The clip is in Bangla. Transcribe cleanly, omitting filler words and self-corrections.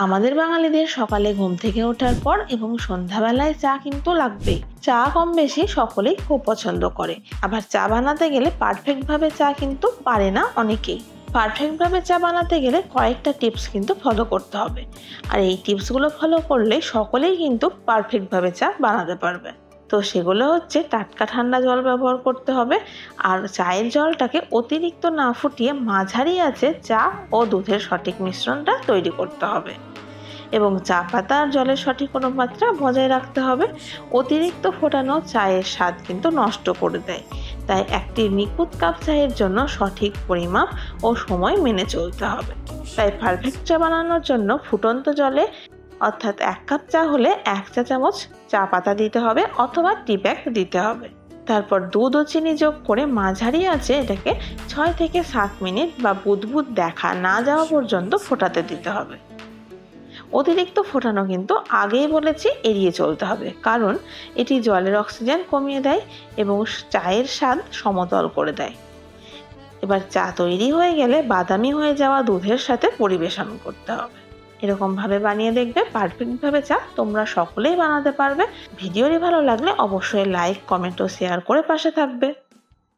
আমাদের বাঙালিদের সকালে ঘুম থেকে ওঠার পর এবং সন্ধ্যাবেলায় চা কিন্তু লাগবেই। চা কম বেশি সকলেই খুব পছন্দ করে। আবার চা বানাতে গেলে পারফেক্ট ভাবে চা কিন্তু পারে না অনেকেই। পারফেক্ট ভাবে চা বানাতে গেলে কয়েকটা টিপস কিন্তু ফলো করতে হবে। আর এই টিপসগুলো ফলো করলে সকলেই কিন্তু পারফেক্ট ভাবে চা বানাতে পারবে। তো সেগুলো হচ্ছে টাটকা ঠান্ডা জল ব্যবহার করতে হবে। আর চায়ের জলটাকে অতিরিক্ত না ফুটিয়ে মাঝারি আঁচে চা ও দুধের সঠিক মিশ্রণটা তৈরি করতে হবে। এবং চা পাতা আর জলের সঠিক অনুপাতটা বজায় রাখতে হবে। অতিরিক্ত ফোটানো চায়ের স্বাদ কিন্তু নষ্ট করে দেয়। তাই একটি নিখুঁত কাপ চায়ের জন্য সঠিক পরিমাপ ও সময় মেনে চলতে হবে। তাই পারফেক্ট চা বানানোর জন্য ফুটন্ত জলে অর্থাৎ 1 কাপ চা হলে 1 চা চামচ চা পাতা দিতে হবে অথবা টি ব্যাগ দিতে হবে। তারপর দুধ ও চিনি যোগ করে মাঝারি আঁচে এটাকে 6 থেকে 7 মিনিট বা বুদবুদ দেখা না যাওয়া পর্যন্ত ফোটাতে দিতে হবে। অতিরিক্ত ফোটানো কিন্তু আগেই বলেছি এড়িয়ে চলতে হবে, কারণ এটি জলের অক্সিজেন কমিয়ে দেয় এবং চায়ের স্বাদ সমতল করে দেয়। এবার চা তৈরি হয়ে গেলে বাদামি হয়ে যাওয়া দুধের সাথে পরিবেশন করতে হবে। এরকম ভাবে বানিয়ে দেখবে পারফেক্ট ভাবে চা তোমরা সকলেই বানাতে পারবে। ভিডিওটি ভালো লাগলে অবশ্যই লাইক, কমেন্ট ও শেয়ার করে পাশে থাকবে।